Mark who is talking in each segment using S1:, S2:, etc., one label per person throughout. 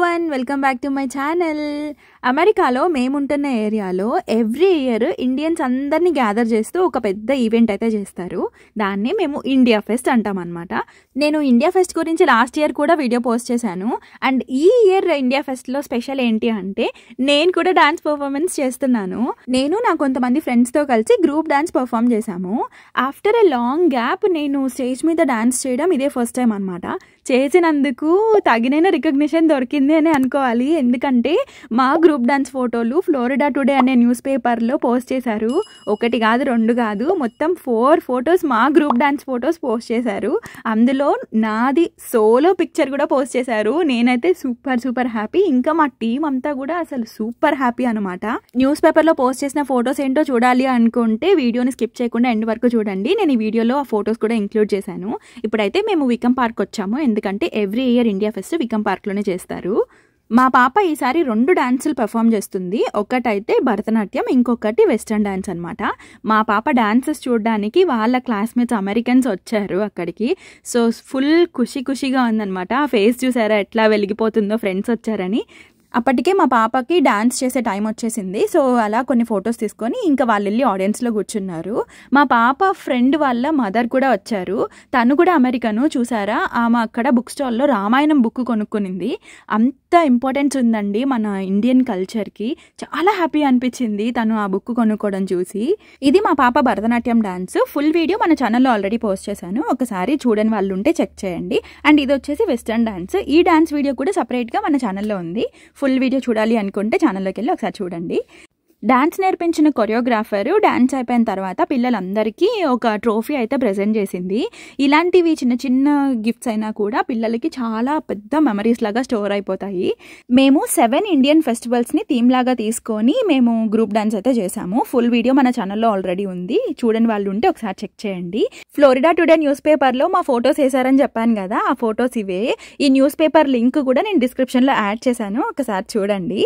S1: Everyone, welcome back to my channel. అమెరికాలో మేముంటున్న ఏరియాలో every year Indians అందరినీ గ్యాదర్ చేస్తూ ఒక పెద్ద ఈవెంట్ అయితే చేస్తారు. దాన్ని మేము ఇండియా ఫెస్ట్ అంటాం అనమాట. నేను ఇండియా ఫెస్ట్ గురించి లాస్ట్ ఇయర్ కూడా వీడియో పోస్ట్ చేశాను. అండ్ ఈ ఇయర్ ఇండియా ఫెస్ట్లో స్పెషల్ ఏంటి అంటే నేను కూడా డాన్స్ పర్ఫార్మెన్స్ చేస్తున్నాను. నేను నా కొంతమంది ఫ్రెండ్స్తో కలిసి గ్రూప్ డాన్స్ పర్ఫామ్ చేశాము. ఆఫ్టర్ ఎ లాంగ్ గ్యాప్ నేను స్టేజ్ మీద డాన్స్ చేయడం ఇదే ఫస్ట్ టైం అనమాట. చేసినందుకు తగినైన రికగ్నిషన్ దొరికింది అని అనుకోవాలి. ఎందుకంటే మా గ్రూప్ డాన్స్ ఫోటోలు ఫ్లోరిడా టుడే అనే న్యూస్ పేపర్లో పోస్ట్ చేశారు. ఒకటి కాదు, రెండు కాదు, మొత్తం 4 ఫొటోస్ మా గ్రూప్ డాన్స్ ఫొటోస్ పోస్ట్ చేశారు. అందులో నాది సోలో పిక్చర్ కూడా పోస్ట్ చేశారు. నేనైతే సూపర్ హ్యాపీ. ఇంకా మా టీం అంతా కూడా అసలు సూపర్ హ్యాపీ అనమాట. న్యూస్ పేపర్లో పోస్ట్ చేసిన ఫొటోస్ ఏంటో చూడాలి అనుకుంటే వీడియోని స్కిప్ చేయకుండా ఎండ్ వరకు చూడండి. నేను ఈ వీడియోలో ఆ ఫొటోస్ కూడా ఇంక్లూడ్ చేశాను. ఇప్పుడైతే మేము వికమ్ పార్క్ వచ్చాము. ఎందుకంటే ఎవ్రీ ఇయర్ ఇండియా ఫెస్ట్ వికమ్ పార్క్లోనే చేస్తారు. మా పాప ఈసారి 2 డాన్సులు పర్ఫామ్ చేస్తుంది. ఒకటైతే భరతనాట్యం, ఇంకొకటి వెస్టర్న్ డాన్స్ అనమాట. మా పాప డాన్సెస్ చూడడానికి వాళ్ళ క్లాస్మేట్స్ అమెరికన్స్ వచ్చారు అక్కడికి. సో ఫుల్ ఖుషిగా ఉందనమాట. ఆ ఫేస్ చూసారా ఎట్లా వెలిగిపోతుందో, ఫ్రెండ్స్ వచ్చారని. అప్పటికే మా పాపకి డాన్స్ చేసే టైం వచ్చేసింది. సో అలా కొన్ని ఫొటోస్ తీసుకొని ఇంకా వాళ్ళు వెళ్ళి ఆడియన్స్లో కూర్చున్నారు. మా పాప ఫ్రెండ్ వాళ్ళ మదర్ కూడా వచ్చారు. తను కూడా అమెరికను. చూసారా, ఆమె అక్కడ బుక్ స్టాల్లో రామాయణం బుక్ కొనుక్కునింది. అంత ఇంపార్టెన్స్ ఉందండి మన ఇండియన్ కల్చర్కి. చాలా హ్యాపీ అనిపించింది తను ఆ బుక్ కొనుక్కోవడం చూసి. ఇది మా పాప భరతనాట్యం డాన్స్. ఫుల్ వీడియో మన ఛానల్లో ఆల్రెడీ పోస్ట్ చేశాను. ఒకసారి చూడని వాళ్ళు ఉంటే చెక్ చేయండి. అండ్ ఇది వచ్చేసి వెస్టర్న్ డాన్స్. ఈ డాన్స్ వీడియో కూడా సపరేట్గా మన ఛానల్లో ఉంది. ఫుల్ వీడియో చూడాలి అనుకుంటే ఛానల్లోకి వెళ్ళి ఒకసారి చూడండి. డాన్స్ నేర్పించిన కొరియోగ్రాఫర్ డాన్స్ అయిపోయిన తర్వాత పిల్లలందరికీ ఒక ట్రోఫీ అయితే ప్రెజెంట్ చేసింది. ఇలాంటివి చిన్న గిఫ్ట్స్ అయినా కూడా పిల్లలకి చాలా పెద్ద మెమరీస్ లాగా స్టోర్ అయిపోతాయి. మేము 7 ఇండియన్ ఫెస్టివల్స్ని థీమ్ లాగా తీసుకొని మేము గ్రూప్ డాన్స్ అయితే చేసాము. ఫుల్ వీడియో మన ఛానల్లో ఆల్రెడీ ఉంది. చూడని వాళ్ళు ఉంటే ఒకసారి చెక్ చేయండి. ఫ్లోరిడా టుడే న్యూస్ పేపర్లో మా ఫొటోస్ వేసారని చెప్పాను కదా, ఆ ఫొటోస్ ఇవే. ఈ న్యూస్ పేపర్ లింక్ కూడా నేను డిస్క్రిప్షన్లో యాడ్ చేశాను, ఒకసారి చూడండి.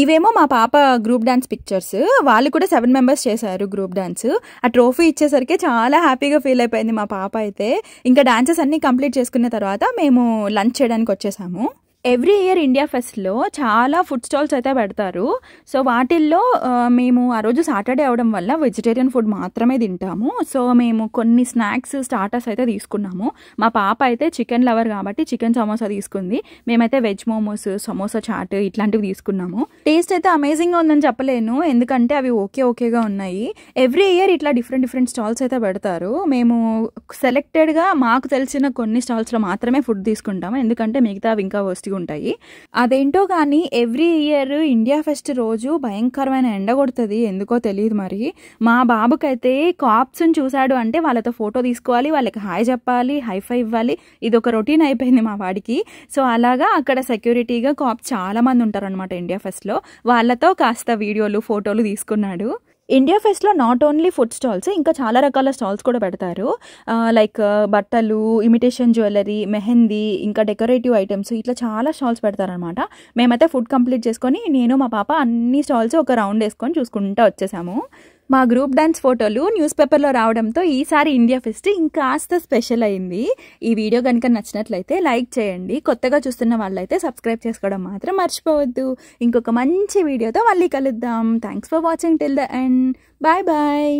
S1: ఇవేమో మా పాప గ్రూప్ డాన్స్ పిక్చర్స్. వాళ్ళు కూడా 7 మెంబర్స్ చేశారు గ్రూప్ డాన్స్. ఆ ట్రోఫీ ఇచ్చేసరికి చాలా హ్యాపీగా ఫీల్ అయిపోయింది మా పాప అయితే. ఇంకా డాన్సెస్ అన్నీ కంప్లీట్ చేసుకున్న తర్వాత మేము లంచ్ చేయడానికి వచ్చేసాము. ఎవ్రీ ఇయర్ ఇండియా ఫెస్ట్లో చాలా ఫుడ్ స్టాల్స్ అయితే పెడతారు. సో వాటిల్లో మేము ఆ రోజు సాటర్డే అవడం వల్ల వెజిటేరియన్ ఫుడ్ మాత్రమే తింటాము. సో మేము కొన్ని స్నాక్స్, స్టార్టర్స్ అయితే తీసుకున్నాము. మా పాప అయితే చికెన్ లవర్ కాబట్టి చికెన్ సమోసా తీసుకుంది. మేమైతే వెజ్ మోమోస్, సమోసా చాట్ ఇట్లాంటివి తీసుకున్నాము. టేస్ట్ అయితే అమేజింగ్గా ఉందని చెప్పలేను, ఎందుకంటే అవి ఓకేగా ఉన్నాయి. ఎవ్రీ ఇయర్ ఇట్లా డిఫరెంట్ స్టాల్స్ అయితే పెడతారు. మేము సెలెక్టెడ్గా మాకు తెలిసిన కొన్ని స్టాల్స్లో మాత్రమే ఫుడ్ తీసుకుంటాము, ఎందుకంటే మిగతావి ఇంకా వస్తూ ఉంటాయి. అదేంటో కానీ ఎవ్రీ ఇయర్ ఇండియా ఫెస్ట్ రోజు భయంకరమైన ఎండ కొడుతుంది, ఎందుకో తెలియదు మరి. మా బాబుకైతే కాప్స్ని చూశాడు అంటే వాళ్ళతో ఫోటో తీసుకోవాలి, వాళ్ళకి హాయ్ చెప్పాలి, హైఫై ఇవ్వాలి. ఇది ఒక రొటీన్ అయిపోయింది మా వాడికి. సో అలాగా అక్కడ సెక్యూరిటీగా కాప్స్ చాలా మంది ఉంటారు అనమాట ఇండియా ఫెస్ట్లో. వాళ్ళతో కాస్త వీడియోలు, ఫోటోలు తీసుకున్నాడు. ఇండియా ఫెస్ట్లో నాట్ ఓన్లీ ఫుడ్ స్టాల్స్, ఇంకా చాలా రకాల స్టాల్స్ కూడా పెడతారు. లైక్ బట్టలు, ఇమిటేషన్ జ్యువెలరీ, మెహందీ, ఇంకా డెకరేటివ్ ఐటమ్స్, ఇట్లా చాలా స్టాల్స్ పెడతారనమాట. మేమైతే ఫుడ్ కంప్లీట్ చేసుకొని నేను మా పాప అన్ని స్టాల్స్ ఒక రౌండ్ వేసుకొని చూసుకుంటూ వచ్చేసాము. మా గ్రూప్ డాన్స్ ఫోటోలు న్యూస్ పేపర్లో రావడంతో ఈసారి ఇండియా ఫెస్ట్ ఇంకాస్త స్పెషల్ అయింది. ఈ వీడియో కనుక నచ్చినట్లయితే లైక్ చేయండి. కొత్తగా చూస్తున్న వాళ్ళైతే సబ్స్క్రైబ్ చేసుకోవడం మాత్రం మర్చిపోవద్దు. ఇంకొక మంచి వీడియోతో మళ్ళీ కలుద్దాం. Thanks for watching till the end. Bye.